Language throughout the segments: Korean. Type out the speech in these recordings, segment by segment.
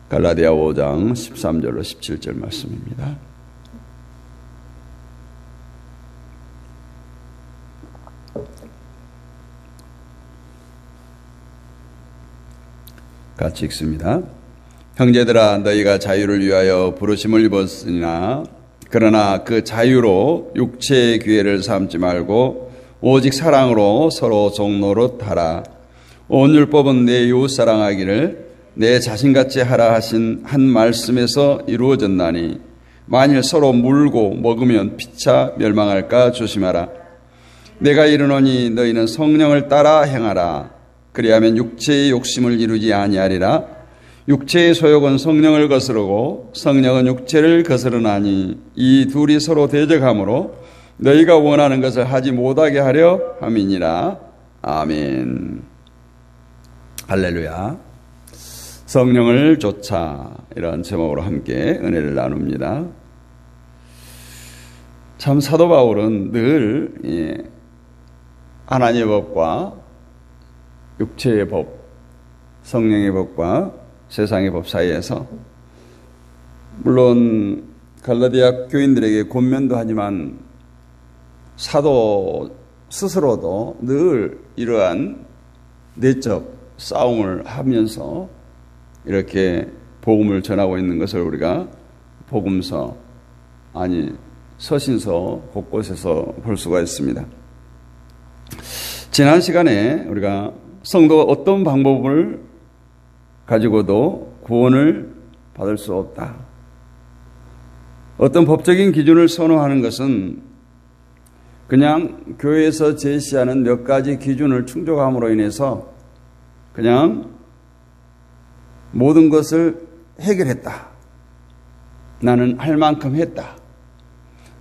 갈라디아 5장 13절로 17절 말씀입니다. 같이 읽습니다. 형제들아, 너희가 자유를 위하여 부르심을 입었으나 그러나 그 자유로 육체의 기회를 삼지 말고 오직 사랑으로 서로 종노릇 하라. 온 율법은 내 이웃 사랑하기를 내 자신같이 하라 하신 한 말씀에서 이루어졌나니 만일 서로 물고 먹으면 피차 멸망할까 조심하라. 내가 이르노니 너희는 성령을 따라 행하라. 그리하면 육체의 욕심을 이루지 아니하리라. 육체의 소욕은 성령을 거스르고 성령은 육체를 거스르나니 이 둘이 서로 대적하므로 너희가 원하는 것을 하지 못하게 하려 함이니라. 아멘. 할렐루야. 성령을 좇아, 이런 제목으로 함께 은혜를 나눕니다. 참 사도 바울은 늘 하나님의 법과 육체의 법, 성령의 법과 세상의 법 사이에서 물론 갈라디아 교인들에게 권면도 하지만 사도 스스로도 늘 이러한 내적 싸움을 하면서 이렇게 복음을 전하고 있는 것을 우리가 복음서, 아니 서신서 곳곳에서 볼 수가 있습니다. 지난 시간에 우리가 성도가 어떤 방법을 가지고도 구원을 받을 수 없다. 어떤 법적인 기준을 선호하는 것은 그냥 교회에서 제시하는 몇 가지 기준을 충족함으로 인해서 그냥 모든 것을 해결했다. 나는 할 만큼 했다.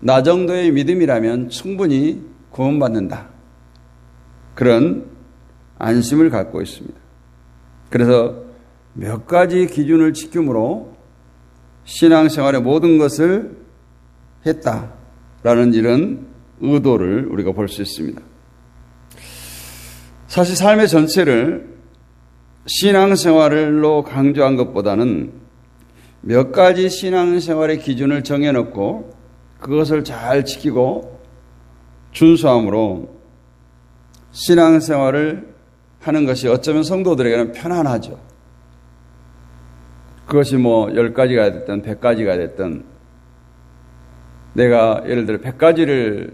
나 정도의 믿음이라면 충분히 구원받는다. 그런 안심을 갖고 있습니다. 그래서 몇 가지 기준을 지킴으로 신앙생활의 모든 것을 했다라는 이런 의도를 우리가 볼 수 있습니다. 사실 삶의 전체를 신앙생활로 강조한 것보다는 몇 가지 신앙생활의 기준을 정해놓고 그것을 잘 지키고 준수함으로 신앙생활을 하는 것이 어쩌면 성도들에게는 편안하죠. 그것이 뭐 10가지가 됐든 100가지가 됐든 내가 예를 들어 100가지를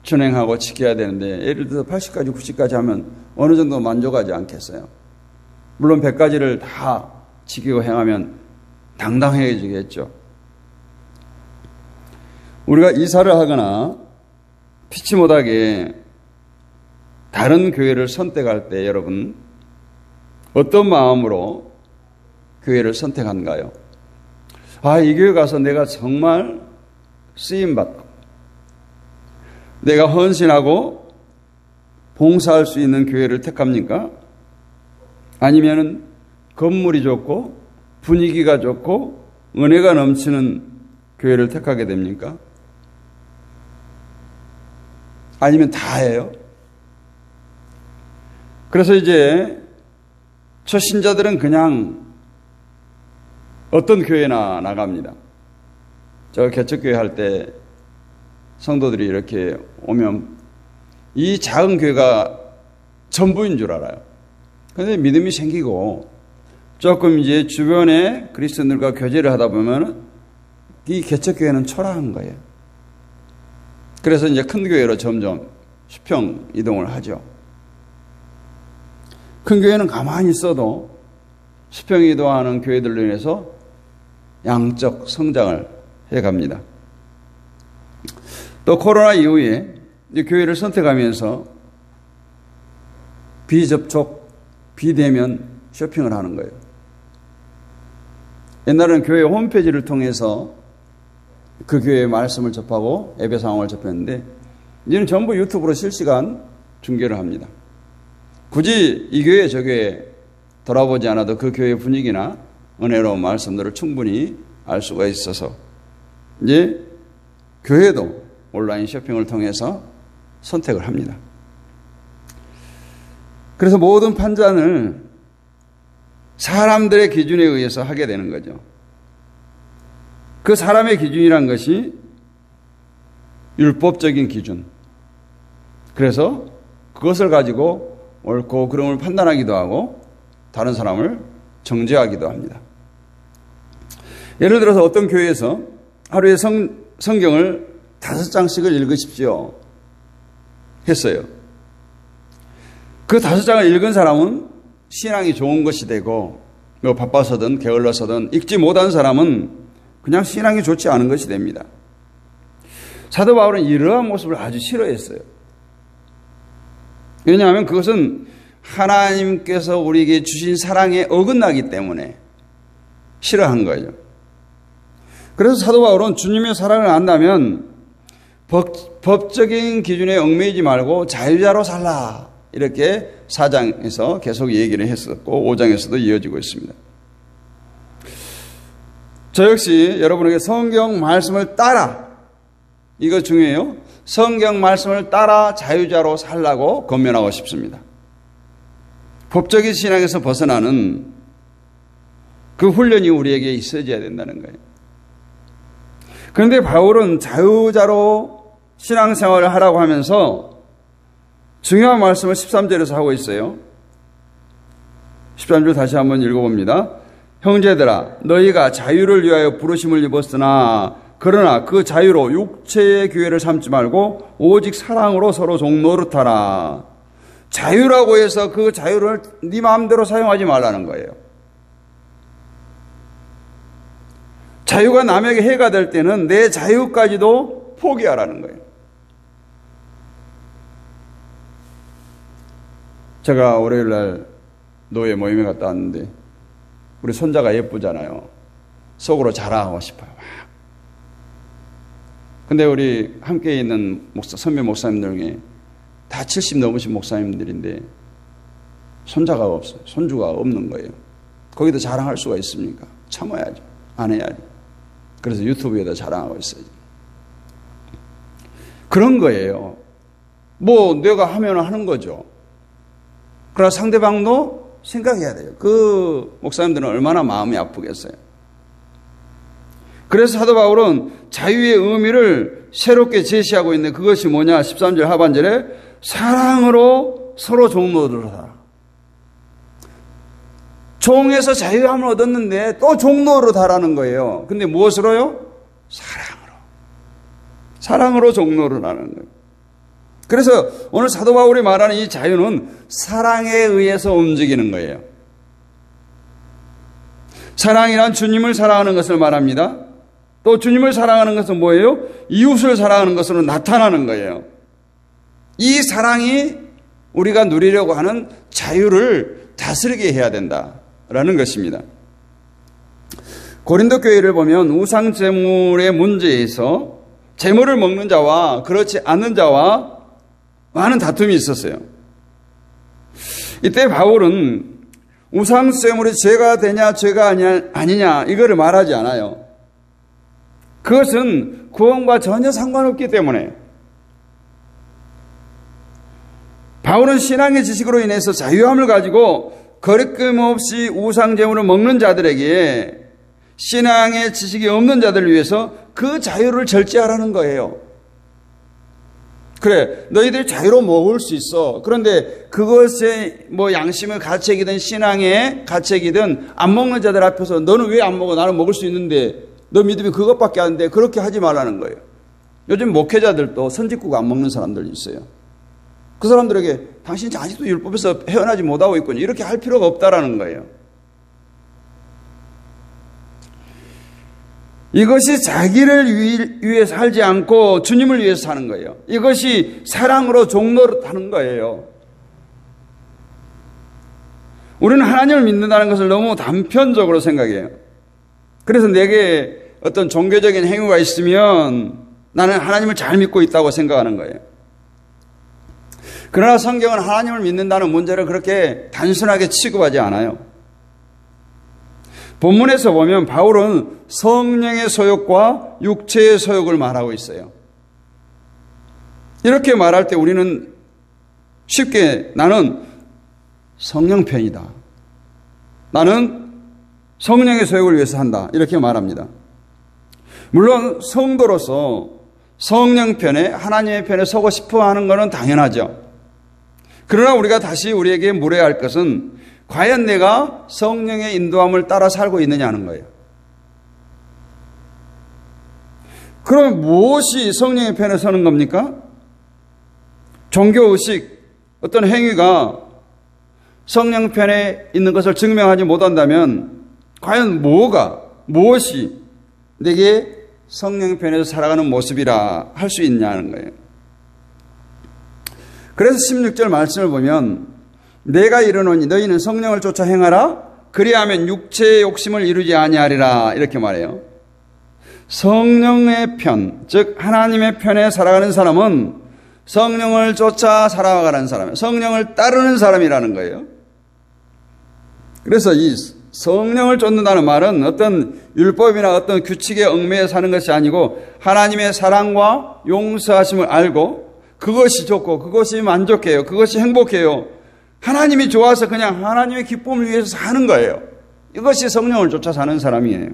준행하고 지켜야 되는데 예를 들어 80가지, 90가지 하면 어느 정도 만족하지 않겠어요? 물론 100가지를 다 지키고 행하면 당당해지겠죠. 우리가 이사를 하거나 피치 못하게 다른 교회를 선택할 때 여러분 어떤 마음으로 교회를 선택한가요? 이 교회 가서 내가 정말 쓰임받고 내가 헌신하고 봉사할 수 있는 교회를 택합니까? 아니면 건물이 좋고 분위기가 좋고 은혜가 넘치는 교회를 택하게 됩니까? 아니면 다예요? 그래서 이제 초신자들은 그냥 어떤 교회나 나갑니다. 저 개척교회 할 때 성도들이 이렇게 오면 이 작은 교회가 전부인 줄 알아요. 그런데 믿음이 생기고 조금 이제 주변에 그리스도인들과 교제를 하다 보면 이 개척교회는 초라한 거예요. 그래서 이제 큰 교회로 점점 수평 이동을 하죠. 큰 교회는 가만히 있어도 수평 이동하는 교회들로 인해서 양적 성장을 해갑니다. 또 코로나 이후에 이 교회를 선택하면서 비접촉, 비대면 쇼핑을 하는 거예요. 옛날에는 교회 홈페이지를 통해서 그 교회의 말씀을 접하고 예배 상황을 접했는데 이제는 전부 유튜브로 실시간 중계를 합니다. 굳이 이 교회 저 교회 돌아보지 않아도 그 교회 분위기나 은혜로운 말씀들을 충분히 알 수가 있어서 이제 교회도 온라인 쇼핑을 통해서 선택을 합니다. 그래서 모든 판단을 사람들의 기준에 의해서 하게 되는 거죠. 그 사람의 기준이란 것이 율법적인 기준. 그래서 그것을 가지고 옳고 그름을 판단하기도 하고 다른 사람을 정죄하기도 합니다. 예를 들어서 어떤 교회에서 하루에 성경을 5장씩을 읽으십시오 했어요. 그 5장을 읽은 사람은 신앙이 좋은 것이 되고 뭐 바빠서든 게을러서든 읽지 못한 사람은 그냥 신앙이 좋지 않은 것이 됩니다. 사도 바울은 이러한 모습을 아주 싫어했어요. 왜냐하면 그것은 하나님께서 우리에게 주신 사랑에 어긋나기 때문에 싫어한 거예요. 그래서 사도 바울은 주님의 사랑을 안다면 법적인 기준에 얽매이지 말고 자유자로 살라, 이렇게 4장에서 계속 얘기를 했었고 5장에서도 이어지고 있습니다. 저 역시 여러분에게 성경 말씀을 따라, 이거 중요해요. 성경 말씀을 따라 자유자로 살라고 권면하고 싶습니다. 법적인 신앙에서 벗어나는 그 훈련이 우리에게 있어져야 된다는 거예요. 그런데 바울은 자유자로 신앙생활을 하라고 하면서 중요한 말씀을 13절에서 하고 있어요. 13절 다시 한번 읽어봅니다. 형제들아, 너희가 자유를 위하여 부르심을 입었으나 그러나 그 자유로 육체의 기회를 삼지 말고 오직 사랑으로 서로 종노릇하라. 자유라고 해서 그 자유를 네 마음대로 사용하지 말라는 거예요. 자유가 남에게 해가 될 때는 내 자유까지도 포기하라는 거예요. 제가 월요일날 노예 모임에 갔다 왔는데 우리 손자가 예쁘잖아요. 속으로 자랑하고 싶어요. 근데 우리 함께 있는 선배 목사님들 중에 다 70 넘으신 목사님들인데 손자가 없어요. 손주가 없는 거예요. 거기도 자랑할 수가 있습니까? 참아야죠. 안 해야죠. 그래서 유튜브에다 자랑하고 있어요. 그런 거예요. 뭐 내가 하면 하는 거죠. 그러나 상대방도 생각해야 돼요. 그 목사님들은 얼마나 마음이 아프겠어요. 그래서 사도 바울은 자유의 의미를 새롭게 제시하고 있는데 그것이 뭐냐? 13절 하반절에 사랑으로 서로 종노릇을 하라. 종에서 자유함을 얻었는데 또 종노릇 하라는 거예요. 근데 무엇으로요? 사랑으로. 사랑으로 종노릇 하는 거예요. 그래서 오늘 사도 바울이 말하는 이 자유는 사랑에 의해서 움직이는 거예요. 사랑이란 주님을 사랑하는 것을 말합니다. 또 주님을 사랑하는 것은 뭐예요? 이웃을 사랑하는 것으로 나타나는 거예요. 이 사랑이 우리가 누리려고 하는 자유를 다스리게 해야 된다라는 것입니다. 고린도 교회를 보면 우상 제물의 문제에서 제물을 먹는 자와 그렇지 않는 자와 많은 다툼이 있었어요. 이때 바울은 우상 제물이 죄가 되냐 죄가 아니냐 이거를 말하지 않아요. 그것은 구원과 전혀 상관없기 때문에 바울은 신앙의 지식으로 인해서 자유함을 가지고 거리낌 없이 우상 제물을 먹는 자들에게 신앙의 지식이 없는 자들을 위해서 그 자유를 절제하라는 거예요. 그래, 너희들 자유로 먹을 수 있어. 그런데 그것의 뭐 양심의 가책이든 신앙의 가책이든 안 먹는 자들 앞에서 너는 왜 안 먹어? 나는 먹을 수 있는데 너 믿음이 그것밖에 안 돼. 그렇게 하지 말라는 거예요. 요즘 목회자들도 선지국 안 먹는 사람들이 있어요. 그 사람들에게 당신이 아직도 율법에서 헤어나지 못하고 있군요. 이렇게 할 필요가 없다라는 거예요. 이것이 자기를 위해 살지 않고 주님을 위해서 사는 거예요. 이것이 사랑으로 종노릇하는 거예요. 우리는 하나님을 믿는다는 것을 너무 단편적으로 생각해요. 그래서 내게 어떤 종교적인 행위가 있으면 나는 하나님을 잘 믿고 있다고 생각하는 거예요. 그러나 성경은 하나님을 믿는다는 문제를 그렇게 단순하게 취급하지 않아요. 본문에서 보면 바울은 성령의 소욕과 육체의 소욕을 말하고 있어요. 이렇게 말할 때 우리는 쉽게 나는 성령 편이다. 나는 성령의 소욕을 위해서 한다. 이렇게 말합니다. 물론 성도로서 성령 편에, 하나님의 편에 서고 싶어 하는 것은 당연하죠. 그러나 우리가 다시 우리에게 물어야 할 것은 과연 내가 성령의 인도함을 따라 살고 있느냐는 거예요. 그럼 무엇이 성령의 편에 서는 겁니까? 종교의식, 어떤 행위가 성령 편에 있는 것을 증명하지 못한다면 과연 무엇이 내게 성령 편에서 살아가는 모습이라 할 수 있냐는 거예요. 그래서 16절 말씀을 보면 내가 이르노니 너희는 성령을 쫓아 행하라 그리하면 육체의 욕심을 이루지 아니하리라 이렇게 말해요. 성령의 편, 즉 하나님의 편에 살아가는 사람은 성령을 쫓아 살아가는 사람, 성령을 따르는 사람이라는 거예요. 그래서 이 성령을 쫓는다는 말은 어떤 율법이나 어떤 규칙에 얽매여 사는 것이 아니고 하나님의 사랑과 용서하심을 알고 그것이 좋고 그것이 만족해요. 그것이 행복해요. 하나님이 좋아서 그냥 하나님의 기쁨을 위해서 사는 거예요. 이것이 성령을 쫓아 사는 사람이에요.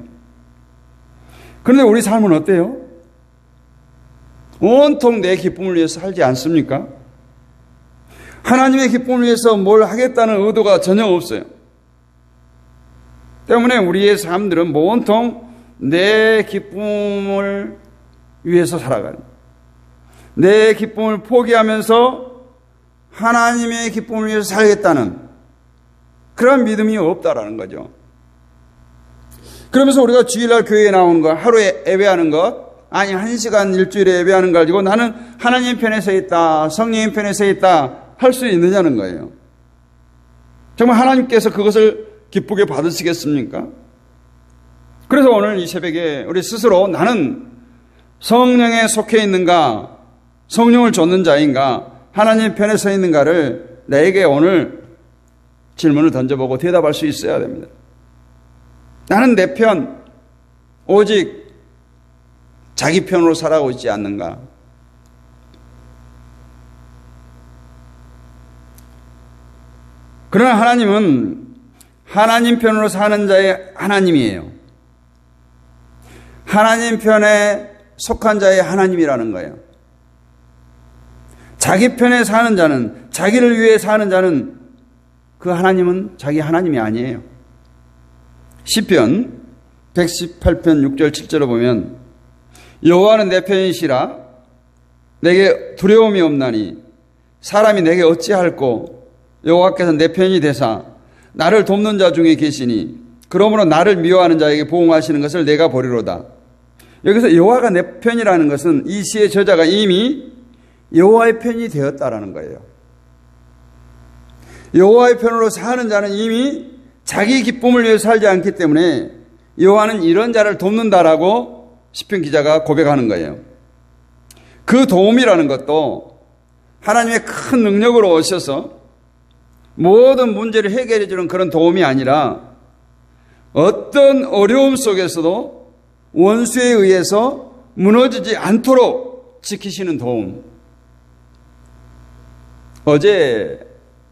그런데 우리 삶은 어때요? 온통 내 기쁨을 위해서 살지 않습니까? 하나님의 기쁨을 위해서 뭘 하겠다는 의도가 전혀 없어요. 때문에 우리의 삶들은 온통 내 기쁨을 위해서 살아가는, 내 기쁨을 포기하면서 하나님의 기쁨을 위해서 살겠다는 그런 믿음이 없다라는 거죠. 그러면서 우리가 주일날 교회에 나오는 것, 하루에 예배하는 것, 아니 1시간 일주일에 예배하는 걸 가지고 나는 하나님 편에 서 있다, 성령님 편에 서 있다 할 수 있느냐는 거예요. 정말 하나님께서 그것을 기쁘게 받으시겠습니까? 그래서 오늘 이 새벽에 우리 스스로 나는 성령에 속해 있는가, 성령을 좇는 자인가, 하나님 편에 서 있는가를 나에게 오늘 질문을 던져보고 대답할 수 있어야 됩니다. 나는 내 편, 오직 자기 편으로 살아가고 있지 않는가? 그러나 하나님은 하나님 편으로 사는 자의 하나님이에요. 하나님 편에 속한 자의 하나님이라는 거예요. 자기 편에 사는 자는, 자기를 위해 사는 자는 그 하나님은 자기 하나님이 아니에요. 시편 118편 6절 7절을 보면 여호와는 내 편이시라 내게 두려움이 없나니 사람이 내게 어찌할꼬 여호와께서 내 편이 되사 나를 돕는 자 중에 계시니 그러므로 나를 미워하는 자에게 보응하시는 것을 내가 보리로다. 여기서 여호와가 내 편이라는 것은 이 시의 저자가 이미 여호와의 편이 되었다라는 거예요. 여호와의 편으로 사는 자는 이미 자기 기쁨을 위해 살지 않기 때문에 여호와는 이런 자를 돕는다라고 시편 기자가 고백하는 거예요. 그 도움이라는 것도 하나님의 큰 능력으로 오셔서 모든 문제를 해결해 주는 그런 도움이 아니라 어떤 어려움 속에서도 원수에 의해서 무너지지 않도록 지키시는 도움. 어제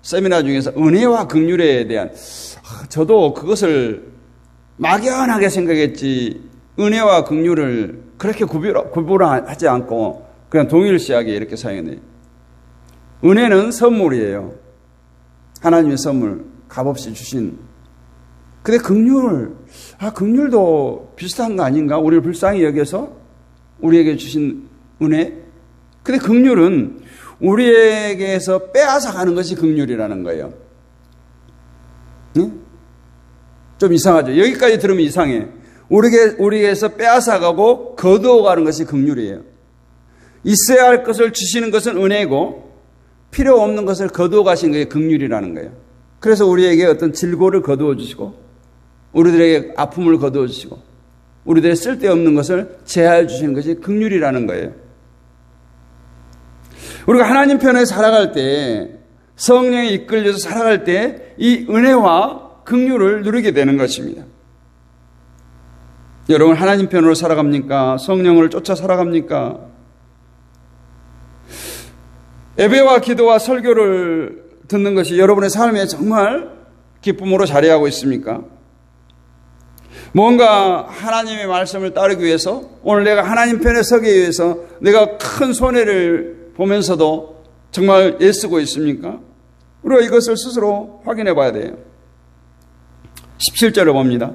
세미나 중에서 은혜와 긍휼에 대한, 저도 그것을 막연하게 생각했지 은혜와 긍휼을 그렇게 구분하지 않고 그냥 동일시하게 이렇게 사용해요. 은혜는 선물이에요. 하나님의 선물, 값없이 주신. 근데 긍휼도 비슷한 거 아닌가? 우리를 불쌍히 여겨서 우리에게 주신 은혜. 근데 긍휼은 우리에게서 빼앗아 가는 것이 긍휼이라는 거예요. 응? 좀 이상하죠? 여기까지 들으면 이상해. 우리에게서 빼앗아 가고 거두어 가는 것이 긍휼이에요. 있어야 할 것을 주시는 것은 은혜고 필요 없는 것을 거두어 가시는 게 긍휼이라는 거예요. 그래서 우리에게 어떤 질고를 거두어 주시고 우리들에게 아픔을 거두어 주시고 우리들의 쓸데없는 것을 제하여 주시는 것이 긍휼이라는 거예요. 우리가 하나님 편에 살아갈 때, 성령에 이끌려서 살아갈 때 이 은혜와 긍휼을 누리게 되는 것입니다. 여러분 하나님 편으로 살아갑니까? 성령을 쫓아 살아갑니까? 예배와 기도와 설교를 듣는 것이 여러분의 삶에 정말 기쁨으로 자리하고 있습니까? 뭔가 하나님의 말씀을 따르기 위해서, 오늘 내가 하나님 편에 서기 위해서 내가 큰 손해를 보면서도 정말 애쓰고 있습니까? 우리가 이것을 스스로 확인해 봐야 돼요. 17절을 봅니다.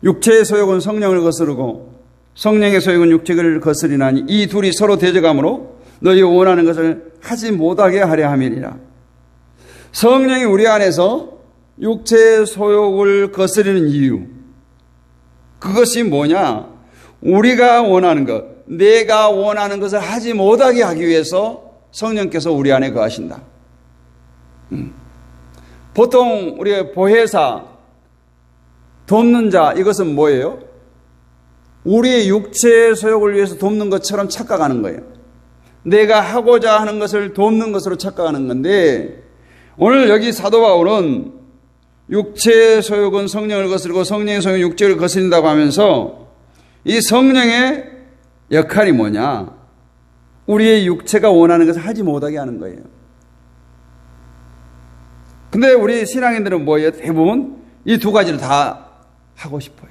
육체의 소욕은 성령을 거스르고 성령의 소욕은 육체를 거스리나니 이 둘이 서로 대적함으로 너희 원하는 것을 하지 못하게 하려 함이니라. 성령이 우리 안에서 육체의 소욕을 거스르는 이유, 그것이 뭐냐? 우리가 원하는 것, 내가 원하는 것을 하지 못하게 하기 위해서 성령께서 우리 안에 거하신다. 보통 우리의 보혜사, 돕는 자, 이것은 뭐예요? 우리의 육체의 소욕을 위해서 돕는 것처럼 착각하는 거예요. 내가 하고자 하는 것을 돕는 것으로 착각하는 건데, 오늘 여기 사도 바울은 육체의 소욕은 성령을 거스르고 성령의 소욕은 육체를 거스린다고 하면서 이 성령의 역할이 뭐냐? 우리의 육체가 원하는 것을 하지 못하게 하는 거예요. 근데 우리 신앙인들은 뭐예요? 대부분 이 두 가지를 다 하고 싶어요.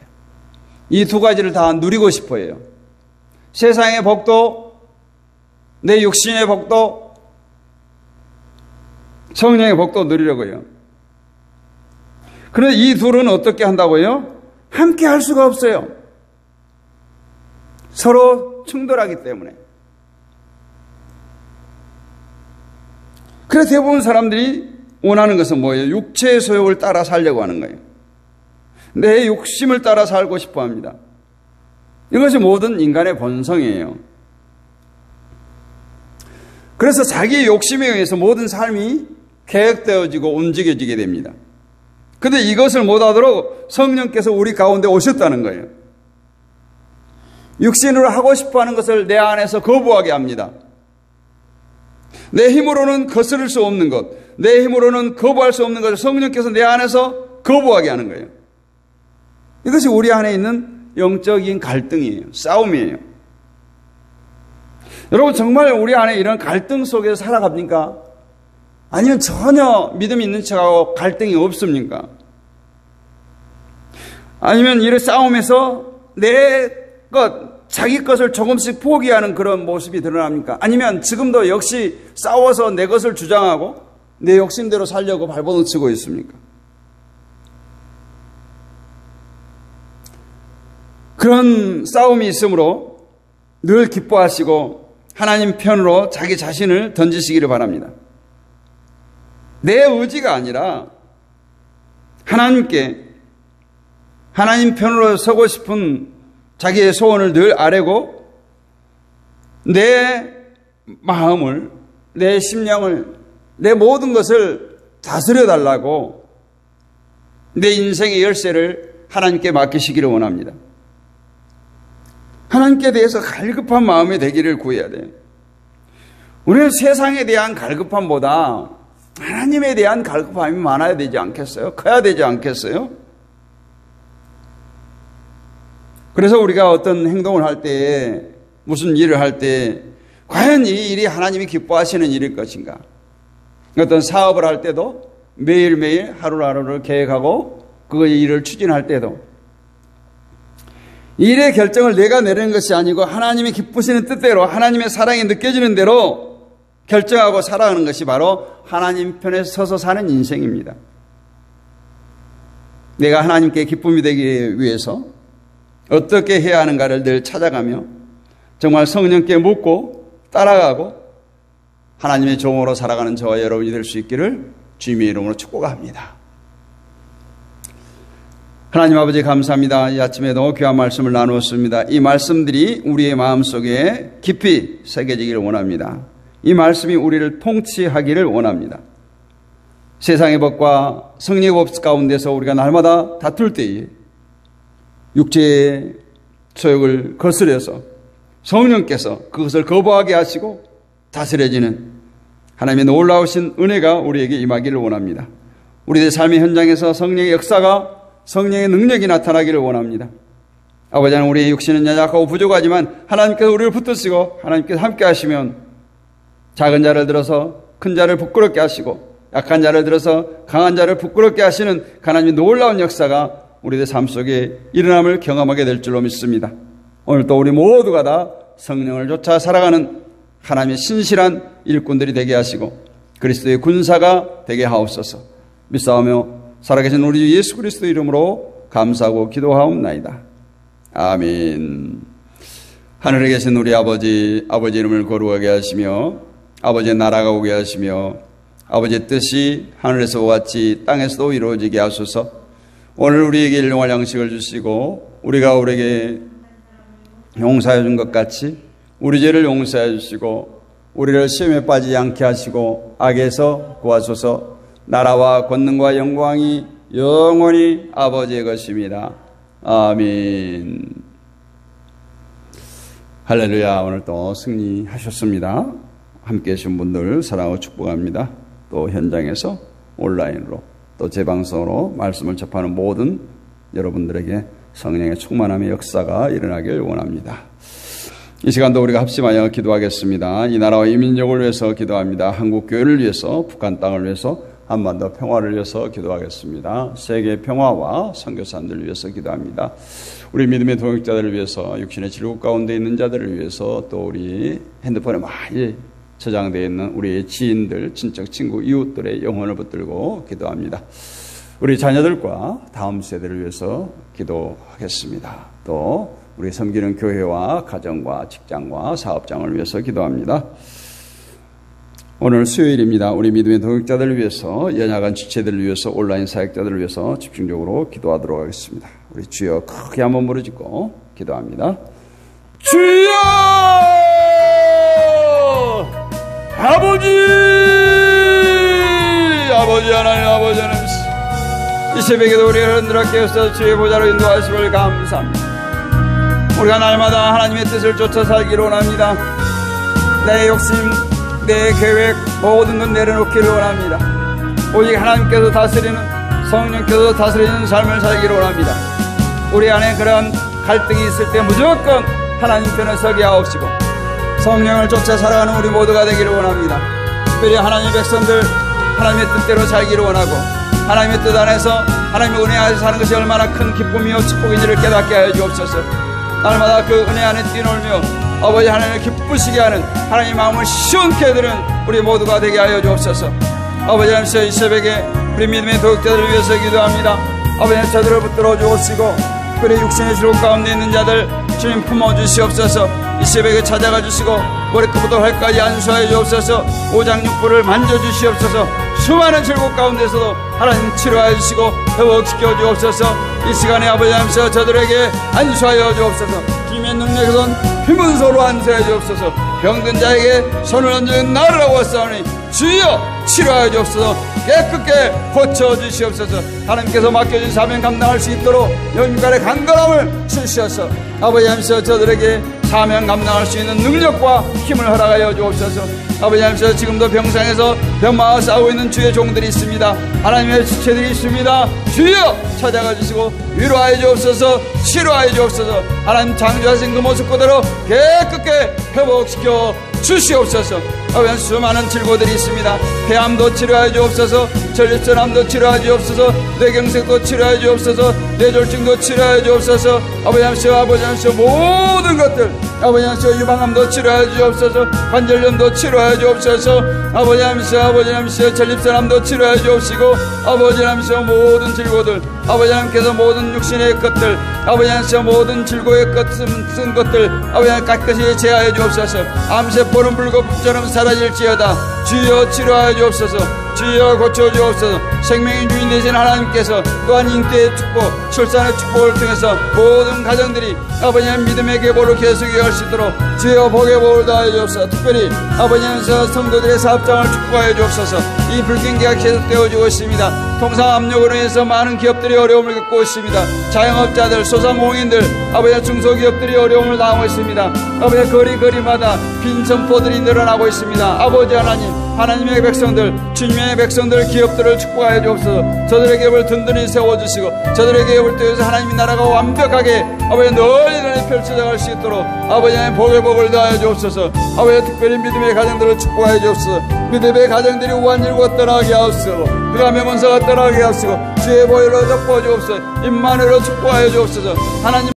이 두 가지를 다 누리고 싶어요. 세상의 복도, 내 육신의 복도, 성령의 복도 누리려고요. 그런데 이 둘은 어떻게 한다고요? 함께 할 수가 없어요. 서로 충돌하기 때문에. 그래서 대부분 사람들이 원하는 것은 뭐예요? 육체의 소욕을 따라 살려고 하는 거예요. 내 욕심을 따라 살고 싶어 합니다. 이것이 모든 인간의 본성이에요. 그래서 자기 욕심에 의해서 모든 삶이 계획되어지고 움직여지게 됩니다. 그런데 이것을 못하도록 성령께서 우리 가운데 오셨다는 거예요. 육신으로 하고 싶어하는 것을 내 안에서 거부하게 합니다. 내 힘으로는 거스를 수 없는 것, 내 힘으로는 거부할 수 없는 것을 성령께서 내 안에서 거부하게 하는 거예요. 이것이 우리 안에 있는 영적인 갈등이에요. 싸움이에요. 여러분, 정말 우리 안에 이런 갈등 속에서 살아갑니까? 아니면 전혀 믿음이 있는 척하고 갈등이 없습니까? 아니면 이런 싸움에서 내 것, 자기 것을 조금씩 포기하는 그런 모습이 드러납니까? 아니면 지금도 역시 싸워서 내 것을 주장하고 내 욕심대로 살려고 발버둥 치고 있습니까? 그런 싸움이 있으므로 늘 기뻐하시고 하나님 편으로 자기 자신을 던지시기를 바랍니다. 내 의지가 아니라 하나님께, 하나님 편으로 서고 싶은 자기의 소원을 늘 아뢰고 내 마음을, 내 심령을, 내 모든 것을 다스려 달라고 내 인생의 열쇠를 하나님께 맡기시기를 원합니다. 하나님께 대해서 갈급한 마음이 되기를 구해야 돼요. 우리는 세상에 대한 갈급함보다 하나님에 대한 갈급함이 많아야 되지 않겠어요? 커야 되지 않겠어요? 그래서 우리가 어떤 행동을 할 때, 무슨 일을 할 때 과연 이 일이 하나님이 기뻐하시는 일일 것인가? 어떤 사업을 할 때도 매일매일 하루하루를 계획하고 그 일을 추진할 때도 일의 결정을 내가 내리는 것이 아니고 하나님이 기쁘시는 뜻대로, 하나님의 사랑이 느껴지는 대로 결정하고 살아가는 것이 바로 하나님 편에 서서 사는 인생입니다. 내가 하나님께 기쁨이 되기 위해서 어떻게 해야 하는가를 늘 찾아가며 정말 성령께 묻고 따라가고 하나님의 종으로 살아가는 저와 여러분이 될 수 있기를 주님의 이름으로 축복합니다. 하나님 아버지 감사합니다. 이 아침에도 귀한 말씀을 나누었습니다. 이 말씀들이 우리의 마음속에 깊이 새겨지기를 원합니다. 이 말씀이 우리를 통치하기를 원합니다. 세상의 법과 성령의 법 가운데서 우리가 날마다 다툴 때에 육체의 소욕을 거스려서 성령께서 그것을 거부하게 하시고 다스려지는 하나님의 놀라우신 은혜가 우리에게 임하기를 원합니다. 우리의 삶의 현장에서 성령의 역사가, 성령의 능력이 나타나기를 원합니다. 아버지 하나님, 우리의 육신은 연약하고 부족하지만 하나님께서 우리를 붙드시고 하나님께서 함께 하시면 작은 자를 들어서 큰 자를 부끄럽게 하시고 약한 자를 들어서 강한 자를 부끄럽게 하시는 하나님의 놀라운 역사가 우리들 삶 속에 일어남을 경험하게 될 줄로 믿습니다. 오늘 또 우리 모두가 다 성령을 쫓아 살아가는 하나님의 신실한 일꾼들이 되게 하시고 그리스도의 군사가 되게 하옵소서. 믿사오며 살아계신 우리 주 예수 그리스도 이름으로 감사하고 기도하옵나이다. 아멘. 하늘에 계신 우리 아버지 이름을 거룩하게 하시며 아버지의 나라가 오게 하시며 아버지의 뜻이 하늘에서와 같이 땅에서도 이루어지게 하소서. 오늘 우리에게 일용할 양식을 주시고 우리가 우리에게 용서해 준 것 같이 우리 죄를 용서해 주시고 우리를 시험에 빠지지 않게 하시고 악에서 구하소서. 나라와 권능과 영광이 영원히 아버지의 것입니다. 아멘. 할렐루야. 오늘 또 승리하셨습니다. 함께 해주신 분들 사랑하고 축복합니다. 또 현장에서 온라인으로 또 재방송으로 말씀을 접하는 모든 여러분들에게 성령의 충만함의 역사가 일어나길 원합니다. 이 시간도 우리가 합심하여 기도하겠습니다. 이 나라와 이 민족을 위해서 기도합니다. 한국 교회를 위해서, 북한 땅을 위해서, 한반도 평화를 위해서 기도하겠습니다. 세계 평화와 선교사님들을 위해서 기도합니다. 우리 믿음의 동역자들을 위해서, 육신의 질곡 가운데 있는 자들을 위해서, 또 우리 핸드폰에 많이 저장되어 있는 우리의 지인들, 친척, 친구, 이웃들의 영혼을 붙들고 기도합니다. 우리 자녀들과 다음 세대를 위해서 기도하겠습니다. 또 우리 섬기는 교회와 가정과 직장과 사업장을 위해서 기도합니다. 오늘 수요일입니다. 우리 믿음의 동역자들을 위해서, 연약한 지체들을 위해서, 온라인 사역자들을 위해서 집중적으로 기도하도록 하겠습니다. 우리 주여 크게 한번 부르짖고 기도합니다. 주여! 아버지 하나님, 아버지 하나님, 이 새벽에도 우리를 흔들어 깨어서 주의 보좌로 인도하심을 감사합니다. 우리가 날마다 하나님의 뜻을 쫓아 살기를 원합니다. 내 욕심, 내 계획 모든 것 내려놓기를 원합니다. 오직 하나님께서 다스리는, 성령께서 다스리는 삶을 살기를 원합니다. 우리 안에 그런 갈등이 있을 때 무조건 하나님 편에 서게 하옵시고 성령을 쫓아 살아가는 우리 모두가 되기를 원합니다. 특별히 하나님의 백성들 하나님의 뜻대로 살기를 원하고 하나님의 뜻 안에서 하나님의 은혜 안에서 사는 것이 얼마나 큰 기쁨이요 축복인지를 깨닫게 하여 주옵소서. 날마다 그 은혜 안에 뛰놀며 아버지 하나님을 기쁘시게 하는 하나님의 마음을 시원케 해드리는 우리 모두가 되게 하여 주옵소서. 아버지 하나님, 이 새벽에 우리 믿음의 도역자들을 위해서 기도합니다. 아버지 하나님, 저들을 붙들어 주옵시고 특별히 육신의 질곡 가운데 있는 자들 주님 품어주시옵소서. 이 새벽에 찾아가 주시고 머리끝부터 발까지 안수하여 주옵소서. 오장육부를 만져주시옵소서. 수많은 질곡 가운데서도 하나님 치료하여 주시고 회복시켜 주옵소서. 이 시간에 아버지 하나님, 저들에게 안수하여 주옵소서. 힘의 능력에선 힘은 서로 안수하여 주옵소서. 병든 자에게 손을 얹은 나르라고 하사오니 주여 치료하여 주옵소서. 깨끗게 고쳐주시옵소서. 하나님께서 맡겨진 사명 감당할 수 있도록 영육간의 강건함을 주시옵소서. 아버지 하나님, 저들에게 사명 감당할 수 있는 능력과 힘을 허락하여 주옵소서. 아버지 하나님, 지금도 병상에서 병마와 싸우고 있는 주의 종들이 있습니다. 하나님의 지체들이 있습니다. 주여 찾아가 주시고 위로하여 주옵소서. 치료하여 주옵소서. 하나님 창조하신 그 모습 그대로 깨끗게 회복시켜 주시옵소서. 아버지, 수많은 질고들이 있습니다. 폐암도 치료하여 주옵소서. 전립선암도 치료하여 주옵소서. 뇌경색도 치료하여 주옵소서. 뇌졸중도 치료하여 주옵소서. 아버지 하나님, 모든 것들 아버지 하나님, 유방암도 치료하여 주옵소서. 관절염도 치료하여 주옵소서. 아버지 하나님, 전립선암도 치료하여 주옵시고 아버지 하나님, 모든 질고들 아버지 하나님께서 모든 육신의 것들 아버지 하나님, 모든 질고의 쓴 것들 아버지 하나님 깨끗이 제하여 주옵소서. 암세포는 불거품처럼 사라질지어다. 주여 치료하여 주옵소서. 주여 고쳐주옵소서. 생명의 주인 되신 하나님께서 또한 잉태의 축복, 출산의 축복을 통해서 모든 가정들이 아버지 하나님 믿음의 계보를 계속해 갈 수 있도록 주여 복의 복을 다하여 주옵소서. 특별히 아버지 하나님, 성도들의 사업장을 축복하여 주옵소서. 이 불경기가 계속되어지고 있습니다. 통상 압력으로 인해서 많은 기업들이 어려움을 겪고 있습니다. 자영업자들, 소상공인들, 아버지 중소기업들이 어려움을 당하고 있습니다. 아버지 거리마다 빈 점포들이 늘어나고 있습니다. 아버지 하나님, 하나님의 백성들, 주님의 백성들, 기업들을 축복하여 주옵소서. 저들의 기업을 든든히 세워주시고 저들의 기업을 통해서 하나님의 나라가 완벽하게 아버지 널리 펼쳐져 갈 수 있도록 아버지 하나님 복을 더하여 주옵소서. 아버지 특별히 믿음의 가정들을 축복하여 주옵소서. 믿음의 가정들이 우환일과 떠나게 하옵소서. 그가 명원사가 떠나게 하옵소서. 주의 보혈로 덮어 주옵소서. 임마누엘로 축복하여 주옵소서. 하나님